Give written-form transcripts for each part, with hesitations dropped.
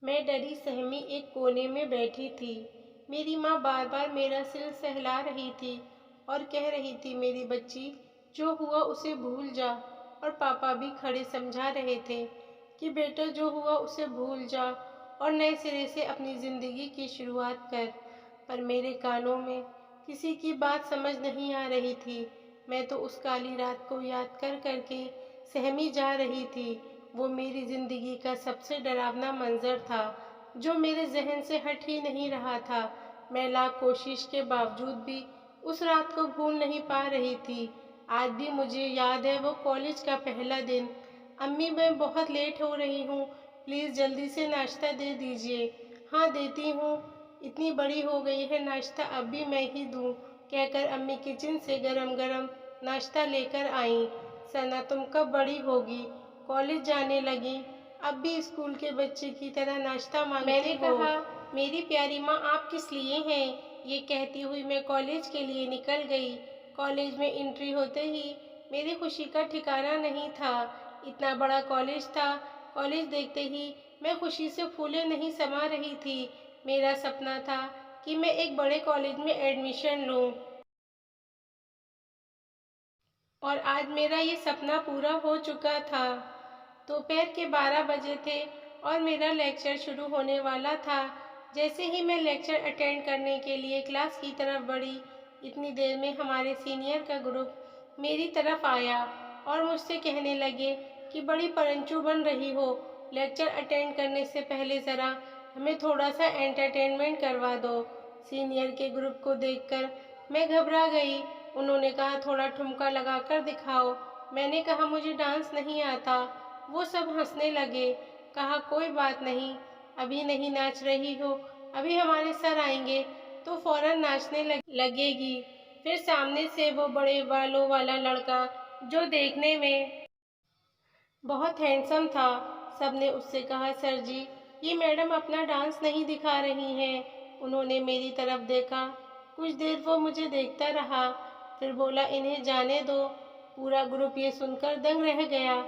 میں ڈری سہمی ایک کونے میں بیٹھی تھی۔ میری ماں بار بار میرا سر سہلا رہی تھی اور کہہ رہی تھی، میری بچی، جو ہوا اسے بھول جا، اور پاپا بھی کھڑے سمجھا رہے تھے کہ بیٹا جو ہوا اسے بھول جا اور نئے سرے سے اپنی زندگی کی شروعات کر۔ پر میرے کانوں میں کسی کی بات سمجھ نہیں آ رہی تھی۔ میں تو اس کالی رات کو یاد کر کر کے سہمی جا رہی تھی۔ وہ میری زندگی کا سب سے ڈراونا منظر تھا جو میرے ذہن سے ہٹ ہی نہیں رہا تھا۔ میں لاکھ کوشش کے باوجود بھی اس رات کو بھول نہیں پا رہی تھی۔ آج بھی مجھے یاد ہے وہ کالج کا پہلا دن۔ امی، میں بہت لیٹ ہو رہی ہوں، پلیز جلدی سے ناشتہ دے دیجیے۔ ہاں دیتی ہوں، اتنی بڑی ہو گئی ہے، ناشتہ اب بھی میں ہی دوں، کہہ کر امی کچن سے گرم گرم ناشتہ لے کر آئیں۔ ثنا، تم کب بڑی ہوگی، کالج جانے لگی، اب بھی اسکول کے بچے کی طرح ناشتہ مانگتی ہو؟ میں نے کہا، میری پیاری ماں، آپ کس لیے ہیں؟ یہ کہتی ہوئی میں کالج کے لیے نکل گئی۔ کالج میں انٹری ہوتے ہی میری خوشی کا ٹھکانہ نہیں تھا۔ اتنا بڑا کالج تھا۔ کالج دیکھتے ہی میں خوشی سے پھولے نہیں سما رہی تھی۔ میرا سپنا تھا کہ میں ایک بڑے کالج میں ایڈمیشن لوں، اور آج میرا یہ سپنا پورا ہو چکا تھا۔ دوپہر کے 12 بجے تھے اور میرا لیکچر شروع ہونے والا تھا۔ جیسے ہی میں لیکچر اٹینڈ کرنے کے لیے کلاس کی طرف بڑھی، اتنی دیر میں ہمارے سینئر کا گروپ میری طرف آیا اور مجھ سے کہنے لگے کہ بڑی پرنچو بن رہی ہو، لیکچر اٹینڈ کرنے سے پہلے ذرا ہمیں تھوڑا سا انٹرٹینمنٹ کروا دو۔ سینئر کے گروپ کو دیکھ کر میں گھبرا گئی۔ انہوں نے کہا، تھوڑا ٹھمکا لگا کر دکھاؤ۔ میں نے کہا، مجھے ڈانس نہیں آتا۔ وہ سب ہنسنے لگے۔ کہا، کوئی بات نہیں، ابھی نہیں ناچ رہی ہو، ابھی ہمارے سر آئیں گے تو فوراً ناچنے لگے گی۔ پھر سامنے سے وہ بڑے بالوں والا لڑکا جو دیکھنے میں بہت ہینڈسم تھا، سب نے اس سے کہا، سر جی، یہ میڈم اپنا ڈانس نہیں دکھا رہی ہیں۔ انہوں نے میری طرف دیکھا، کچھ دیر وہ مجھے دیکھتا رہا، پھر بولا، انہیں جانے دو۔ پورا گروپ یہ سن کر دنگ رہ گیا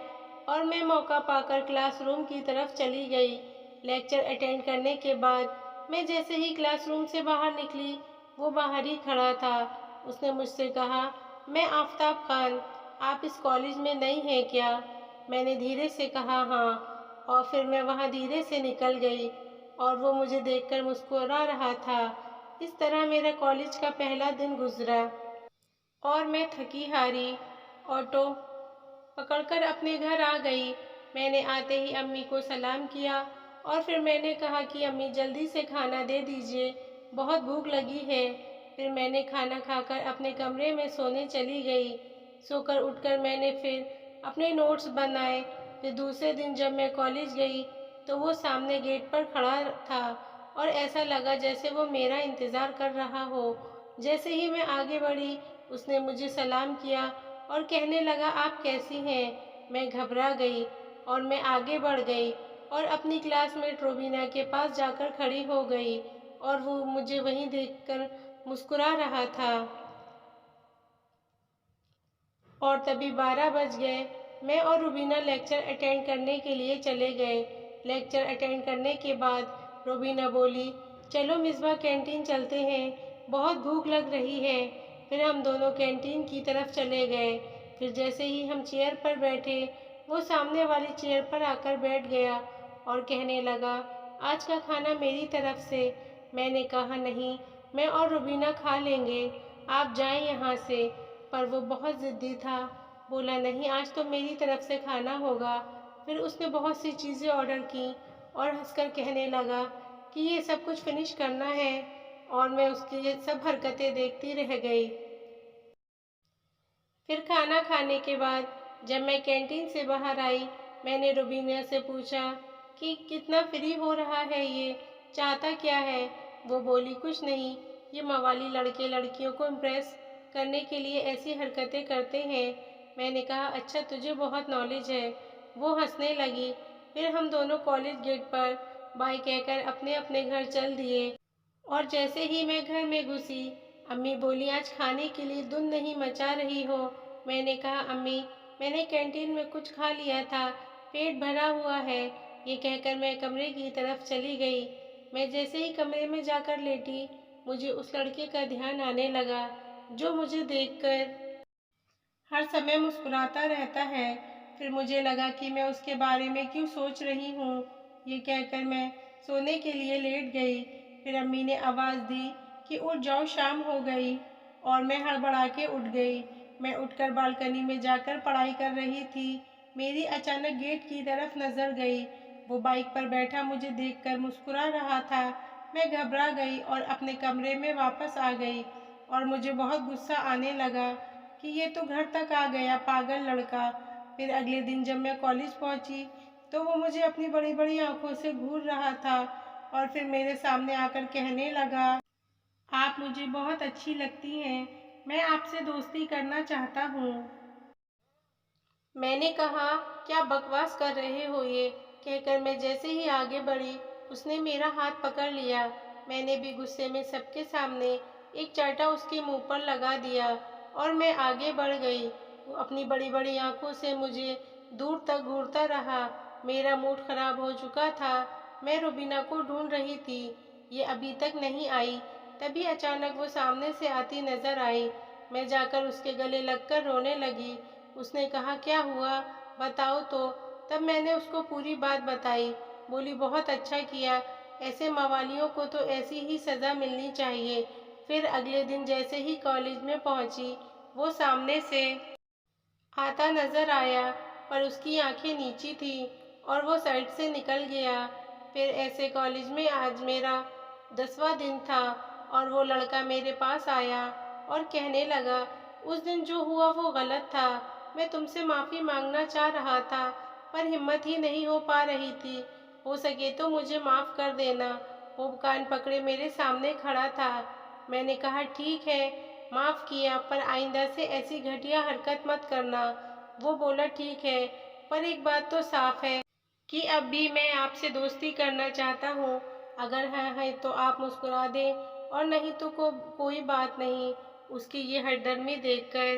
اور میں موقع پا کر کلاس روم کی طرف چلی گئی۔ لیکچر اٹینڈ کرنے کے بعد میں جیسے ہی کلاس روم سے باہر نکلی، وہ باہر ہی کھڑا تھا۔ اس نے مجھ سے کہا، میں آفتاب خان، آپ اس کالج میں نئی ہیں کیا؟ میں نے دھیرے سے کہا، ہاں، اور پھر میں وہاں دھیرے سے نکل گئی اور وہ مجھے دیکھ کر مسکرا رہا تھا۔ اس طرح میرا کالج کا پہلا دن گزرا اور میں تھکی ہاری آٹو پکڑ کر اپنے گھر آ گئی۔ میں نے آتے ہی امی کو سلام کیا اور پھر میں نے کہا کہ امی، جلدی سے کھانا دے دیجیے، بہت بھوک لگی ہے۔ پھر میں نے کھانا کھا کر اپنے کمرے میں سونے چلی گئی۔ سو کر اٹھ کر میں نے پھر اپنے نوٹس بنائے۔ پھر دوسرے دن جب میں کالج گئی تو وہ سامنے گیٹ پر کھڑا تھا اور ایسا لگا جیسے وہ میرا انتظار کر رہا ہو۔ جیسے ہی میں آگے بڑھی، اس نے مجھے سلام کیا اور کہنے لگا، آپ کیسی ہیں؟ میں گھبرا گئی اور میں آگے بڑھ گئی اور اپنی کلاس میٹ روبینہ کے پاس جا کر کھڑی ہو گئی اور وہ مجھے وہیں دیکھ کر مسکرا رہا تھا۔ اور تبھی 12 بج گئے۔ میں اور روبینہ لیکچر اٹینڈ کرنے کے لیے چلے گئے۔ لیکچر اٹینڈ کرنے کے بعد روبینہ بولی، چلو مصباح، کینٹین چلتے ہیں، بہت بھوک لگ رہی ہے۔ پھر ہم دونوں کینٹین کی طرف چلے گئے۔ پھر جیسے ہی ہم چیئر پر بیٹھے، وہ سامنے والی چیئر پر آ کر بیٹھ گیا اور کہنے لگا، آج کا کھانا میری طرف سے۔ میں نے کہا، نہیں، میں اور روبینہ کھا لیں گے، آپ جائیں یہاں سے۔ پر وہ بہت ضدی تھا، بولا، نہیں، آج تو میری طرف سے کھانا ہوگا۔ پھر اس نے بہت سی چیزیں آرڈر کیں اور ہنس کر کہنے لگا کہ یہ سب کچھ فنش کرنا ہے، اور میں اس کی یہ سب حرکتیں دیکھتی رہ گئی۔ پھر کھانا کھانے کے بعد جب میں کینٹین سے باہر آئی، میں نے روبینہ سے پوچھا کہ کتنا فری ہو رہا ہے، یہ چاہتا کیا ہے؟ وہ بولی، کچھ نہیں، یہ موالی لڑکے لڑکیوں کو امپریس کرنے کے لیے ایسی حرکتیں کرتے ہیں۔ میں نے کہا، اچھا، تجھے بہت نالج ہے۔ وہ ہنسنے لگی۔ پھر ہم دونوں کالج گیٹ پر بائے کہہ کر اپنے اپنے گھر چل دیے، اور جیسے ہی میں گھر میں گھسی، امی بولی، آج کھانے کے لیے دھن نہیں مچا رہی ہو؟ میں نے کہا، امی، میں نے کینٹین میں کچھ کھا لیا تھا، پیٹ بھرا ہوا ہے۔ یہ کہہ کر میں کمرے کی طرف چلی گئی۔ میں جیسے ہی کمرے میں جا کر لیٹی، مجھے اس لڑکے کا دھیان آنے لگا جو مجھے دیکھ کر ہر سمے مسکراتا رہتا ہے۔ پھر مجھے لگا کہ میں اس کے بارے میں کیوں سوچ رہی ہوں۔ یہ کہہ کر میں سونے کے لیے لیٹ گئی۔ پھر امی نے آواز دی کہ اٹھ جاؤ، شام ہو گئی، اور میں ہڑبڑا کے اٹھ گئی۔ میں اٹھ کر بالکنی میں جا کر پڑھائی کر رہی تھی۔ میری اچانک گیٹ کی طرف نظر گئی۔ وہ بائک پر بیٹھا مجھے دیکھ کر مسکرا رہا تھا۔ میں گھبرا گئی اور اپنے کمرے میں واپس آ گئی، اور مجھے بہت غصہ آنے لگا کہ یہ تو گھر تک آ گیا، پاگل لڑکا۔ پھر اگلے دن جب میں کالج پہنچی تو وہ مجھے اپنی بڑی بڑی آنکھوں سے گھور رہا تھا، اور پھر میرے سامنے آ کر کہنے لگا، آپ مجھے بہت اچھی لگتی ہیں، میں آپ سے دوستی کرنا چاہتا ہوں۔ میں نے کہا، کیا بکواس کر رہے ہو؟ یہ کہہ کر میں جیسے ہی آگے بڑھی، اس نے میرا ہاتھ پکڑ لیا۔ میں نے بھی غصے میں سب کے سامنے ایک چاٹا اس کے منہ پر لگا دیا، اور میں آگے بڑھ گئی۔ وہ اپنی بڑی بڑی آنکھوں سے مجھے دور تک گھورتا رہا۔ میرا موڈ خراب ہو چکا تھا۔ میں روبینہ کو ڈھونڈ رہی تھی، یہ ابھی تک نہیں آئی۔ تبھی اچانک وہ سامنے سے آتی نظر آئی۔ میں جا کر اس کے گلے لگ کر رونے لگی۔ اس نے کہا، کیا ہوا، بتاؤ تو۔ تب میں نے اس کو پوری بات بتائی۔ بولی، بہت اچھا کیا، ایسے موالیوں کو تو ایسی ہی سزا ملنی چاہیے۔ پھر اگلے دن جیسے ہی کالج میں پہنچی، وہ سامنے سے آتا نظر آیا، پر اس کی آنکھیں نیچی تھیں اور وہ سائڈ سے نکل گیا۔ پھر ایسے کالج میں آج میرا 10واں دن تھا، اور وہ لڑکا میرے پاس آیا اور کہنے لگا، اس دن جو ہوا وہ غلط تھا، میں تم سے معافی مانگنا چاہ رہا تھا، پر ہمت ہی نہیں ہو پا رہی تھی، ہو سکے تو مجھے معاف کر دینا۔ وہ کان پکڑے میرے سامنے کھڑا تھا۔ میں نے کہا، ٹھیک ہے، معاف کیا، پر آئندہ سے ایسی گھٹیا حرکت مت کرنا۔ وہ بولا، ٹھیک ہے، پر ایک بات تو صاف ہے کہ اب بھی میں آپ سے دوستی کرنا چاہتا ہوں۔ اگر ہاں ہے تو آپ مسکرا دیں، اور نہیں تو کوئی بات نہیں۔ اس کی یہ ہٹ درمی دیکھ کر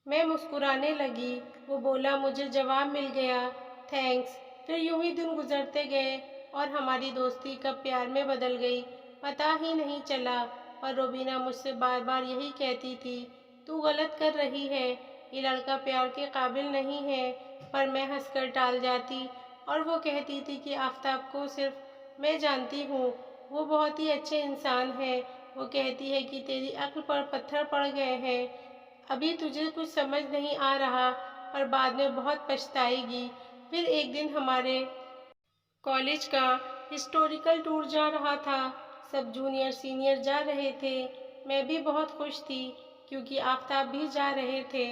میں مسکرانے لگی۔ وہ بولا، مجھے جواب مل گیا، تھینکس۔ پھر یوں ہی دن گزرتے گئے، اور ہماری دوستی کب پیار میں بدل گئی پتہ ہی نہیں چلا۔ پر روبینہ مجھ سے بار بار یہی کہتی تھی، تو غلط کر رہی ہے، یہ لڑکا پیار کے قابل نہیں ہے۔ پر میں ہنس کر ٹال جاتی، اور وہ کہتی تھی کہ آفتاب کو صرف میں جانتی ہوں، وہ بہت ہی اچھے انسان ہے۔ وہ کہتی ہے کہ تیری عقل پر پتھر پڑ گئے ہیں، ابھی تجھے کچھ سمجھ نہیں آ رہا، پر بعد میں بہت پچھتائے گی۔ پھر ایک دن ہمارے کالج کا ہسٹوریکل ٹور جا رہا تھا۔ سب جونیئر سینئر جا رہے تھے۔ میں بھی بہت خوش تھی کیونکہ آفتاب بھی جا رہے تھے۔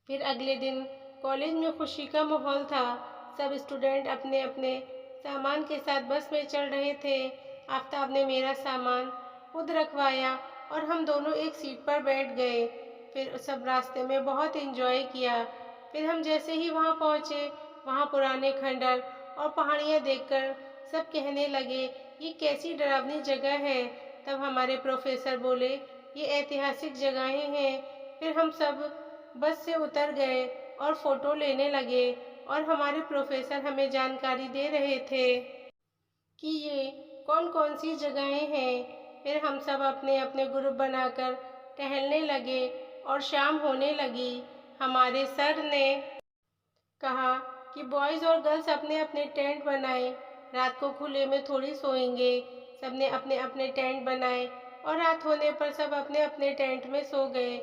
پھر اگلے دن کالج میں خوشی کا ماحول تھا۔ سب اسٹوڈنٹ اپنے اپنے سامان کے ساتھ بس میں چڑھ رہے تھے۔ آفتاب نے میرا سامان خود رکھوایا، اور ہم دونوں ایک سیٹ پر بیٹھ گئے۔ پھر سب راستے میں بہت انجوائے کیا۔ پھر ہم جیسے ہی وہاں پہنچے، وہاں پرانے کھنڈر اور پہاڑیاں دیکھ کر سب کہنے لگے، یہ کیسی ڈراؤنی جگہ ہے۔ تب ہمارے پروفیسر بولے، یہ ایتہاسک جگہیں ہیں۔ پھر ہم سب بس سے اتر گئے اور فوٹو لینے لگے، اور ہمارے پروفیسر ہمیں جانکاری دے رہے تھے کہ یہ کون کون سی جگہیں ہیں۔ پھر ہم سب اپنے اپنے گروپ بنا کر ٹہلنے لگے، اور شام ہونے لگی۔ ہمارے سر نے کہا کہ بوائز اور گرلز اپنے اپنے ٹینٹ بنائیں، رات کو کھلے میں تھوڑی سوئیں گے۔ سب نے اپنے اپنے ٹینٹ بنائے، اور رات ہونے پر سب اپنے اپنے ٹینٹ میں سو گئے۔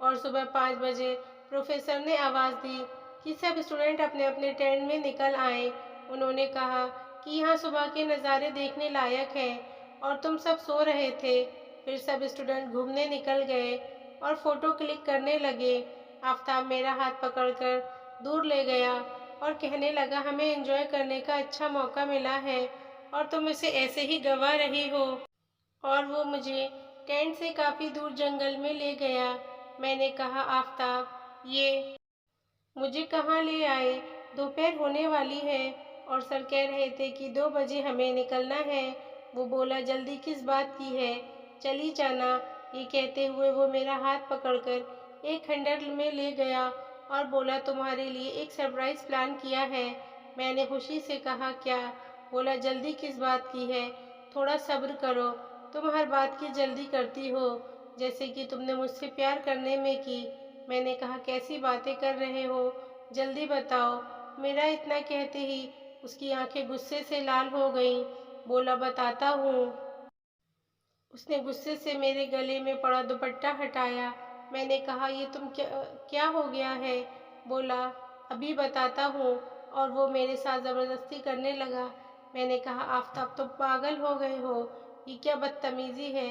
اور صبح 5 بجے پروفیسر نے آواز دی کہ سب اسٹوڈنٹ اپنے اپنے ٹینٹ میں نکل آئیں۔ انہوں نے کہا کہ یہاں صبح کے نظارے دیکھنے لائق ہیں، اور تم سب سو رہے تھے۔ پھر سب اسٹوڈنٹ گھومنے نکل گئے اور فوٹو کلک کرنے لگے۔ آفتاب میرا ہاتھ پکڑ کر دور لے گیا اور کہنے لگا، ہمیں انجوائے کرنے کا اچھا موقع ملا ہے، اور تم اسے ایسے ہی گنوا رہی ہو۔ اور وہ مجھے ٹینٹ سے کافی دور جنگل میں لے گیا۔ میں نے کہا، آفتاب، یہ مجھے کہاں لے آئے؟ دوپہر ہونے والی ہے، اور سر کہہ رہے تھے کہ 2 بجے ہمیں نکلنا ہے۔ وہ بولا، جلدی کس بات کی ہے، چلی جانا۔ یہ کہتے ہوئے وہ میرا ہاتھ پکڑ کر ایک کھنڈر میں لے گیا اور بولا، تمہارے لیے ایک سرپرائز پلان کیا ہے۔ میں نے خوشی سے کہا کیا؟ بولا جلدی کس بات کی ہے؟ تھوڑا صبر کرو، تم ہر بات کی جلدی کرتی ہو، جیسے کہ تم نے مجھ سے پیار کرنے میں کی۔ میں نے کہا کیسی باتیں کر رہے ہو، جلدی بتاؤ۔ میرا اتنا کہتے ہی اس کی آنکھیں غصے سے لال ہو گئیں۔ بولا بتاتا ہوں۔ اس نے غصے سے میرے گلے میں پڑا دوپٹہ ہٹایا۔ میں نے کہا یہ تم کیا ہو گیا ہے؟ بولا ابھی بتاتا ہوں، اور وہ میرے ساتھ زبردستی کرنے لگا۔ میں نے کہا آفتاب تم پاگل ہو گئے ہو، یہ کیا بدتمیزی ہے؟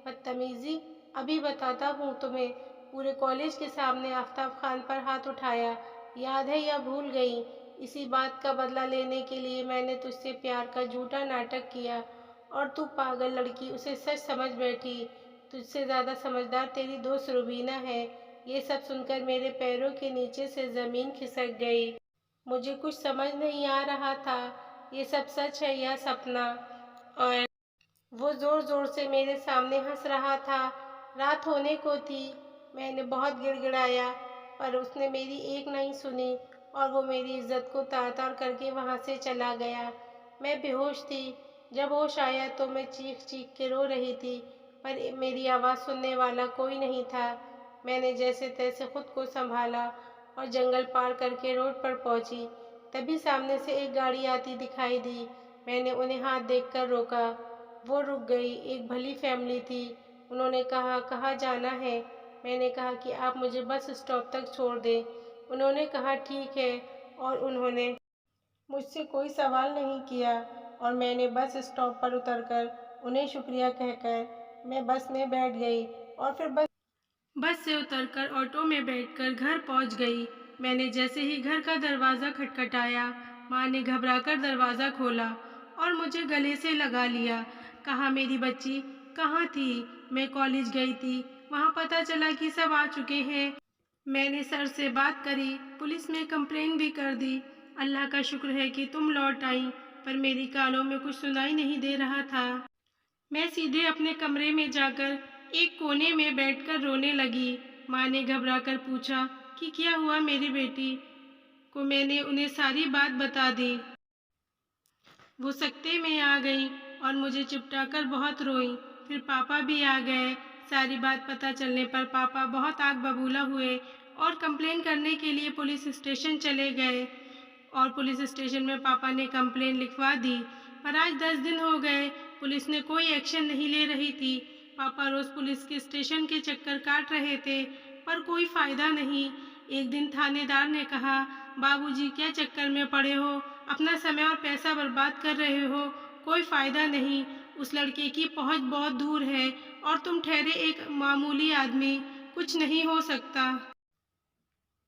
بدتمیزی؟ ابھی بتاتا ہوں تمہیں۔ پورے کالج کے سامنے آفتاب خان پر ہاتھ اٹھایا۔ یاد ہے یا بھول گئی؟ اسی بات کا بدلہ لینے کے لیے میں نے تجھ سے پیار کا جھوٹا ناٹک کیا، اور تو پاگل لڑکی اسے سچ سمجھ بیٹھی۔ تجھ سے زیادہ سمجھدار تیری دوست روبینہ ہے۔ یہ سب سن کر میرے پیروں کے نیچے سے زمین کھسک گئی۔ مجھے کچھ سمجھ نہیں آ رہا تھا، یہ سب سچ ہے یا سپنا؟ اور وہ زور زور سے میرے سامنے ہنس رہا تھا۔ رات ہونے کو تھی۔ میں نے بہت گڑ گڑایا، پر اس نے میری ایک نہیں سنی، اور وہ میری عزت کو تار تار کر کے وہاں سے چلا گیا۔ میں بے ہوش تھی۔ جب ہوش آیا تو میں چیخ چیخ کے رو رہی تھی، پر میری آواز سننے والا کوئی نہیں تھا۔ میں نے جیسے تیسے خود کو سنبھالا اور جنگل پار کر کے روڈ پر پہنچی۔ تبھی سامنے سے ایک گاڑی آتی دکھائی دی۔ میں نے انہیں ہاتھ دیکھ کر روکا۔ وہ رک گئی۔ ایک بھلی فیملی تھی۔ انہوں نے کہا کہاں جانا ہے؟ میں نے کہا کہ آپ مجھے بس اسٹاپ تک چھوڑ دیں۔ انہوں نے کہا ٹھیک ہے، اور انہوں نے مجھ سے کوئی سوال نہیں کیا، اور میں نے بس اسٹاپ پر اتر کر انہیں شکریہ کہہ کر میں بس میں بیٹھ گئی، اور پھر بس سے اتر کر آٹو میں بیٹھ کر گھر پہنچ گئی۔ میں نے جیسے ہی گھر کا دروازہ کھٹکھٹایا، ماں نے گھبرا کر دروازہ کھولا اور مجھے گلے سے لگا لیا۔ کہا میری بچی کہاں تھی؟ میں کالج گئی تھی، وہاں پتہ چلا کہ سب آ چکے ہیں۔ میں نے سر سے بات کری، پولیس میں کمپلین بھی کر دی۔ اللہ کا شکر ہے کہ تم لوٹ آئیں، پر میری کانوں میں کچھ سنائی نہیں دے رہا تھا۔ میں سیدھے اپنے کمرے میں جا کر ایک کونے میں بیٹھ کر رونے لگی۔ ماں نے گھبرا کر پوچھا کہ کیا ہوا میری بیٹی کو؟ میں نے انہیں ساری بات بتا دی۔ وہ سکتے میں آ گئیں اور مجھے چپٹا کر بہت روئیں۔ پھر پاپا بھی آ گئے۔ ساری بات پتہ چلنے پر پاپا بہت آگ ببولا ہوئے اور کمپلین کرنے کے لیے پولیس اسٹیشن چلے گئے، اور پولیس اسٹیشن میں پاپا نے کمپلین لکھوا دی۔ پر آج 10 دن ہو گئے، پولیس نے کوئی ایکشن نہیں لے رہی تھی۔ پاپا روز پولیس کے اسٹیشن کے چکر کاٹ رہے تھے، پر کوئی فائدہ نہیں۔ ایک دن تھانے دار نے کہا بابو جی کیا چکر میں پڑے ہو، اپنا سمے اور پیسہ برباد کر رہے ہو، کوئی فائدہ نہیں، اس لڑکے کی پہنچ بہت دور ہے، اور تم ٹھہرے ایک معمولی آدمی، کچھ نہیں ہو سکتا۔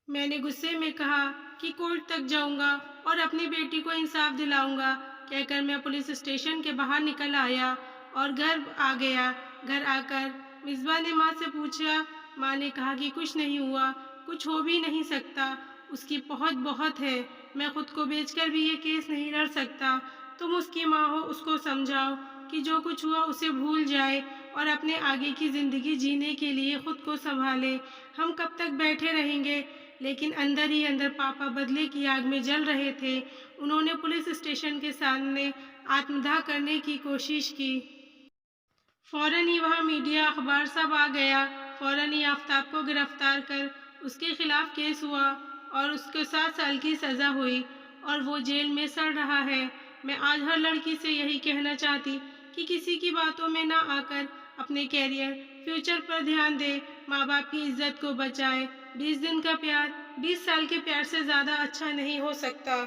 میں نے غصے میں کہا کہ کورٹ تک جاؤں گا اور اپنی بیٹی کو انصاف دلاؤں گا، کہہ کر میں پولیس اسٹیشن کے باہر نکل آیا اور گھر آ گیا۔ گھر آ کر مصباح نے ماں سے پوچھا۔ ماں نے کہا کہ کچھ نہیں ہوا، کچھ ہو بھی نہیں سکتا، اس کی پہنچ بہت ہے، میں خود کو بیچ کر بھی یہ کیس نہیں لڑ سکتا۔ تم اس کی ماں ہو، اس کو سمجھاؤ کہ جو کچھ ہوا اسے بھول جائے اور اپنے آگے کی زندگی جینے کے لیے خود کو سنبھالے۔ ہم کب تک بیٹھے رہیں گے؟ لیکن اندر ہی اندر پاپا بدلے کی آگ میں جل رہے تھے۔ انہوں نے پولیس اسٹیشن کے سامنے آتم داہ کرنے کی کوشش کی۔ فوراً ہی وہاں میڈیا، اخبار سب آ گیا۔ فوراً ہی آفتاب کو گرفتار کر اس کے خلاف کیس ہوا، اور اس کو 7 سال کی سزا ہوئی، اور وہ جیل میں سڑ رہا ہے۔ میں آج ہر لڑکی سے یہی کہنا چاہتی کہ کسی کی باتوں میں نہ آ کر اپنے کیریئر، فیوچر پر دھیان دے، ماں باپ کی عزت کو بچائے۔ 20 دن کا پیار 20 سال کے پیار سے زیادہ اچھا نہیں ہو سکتا۔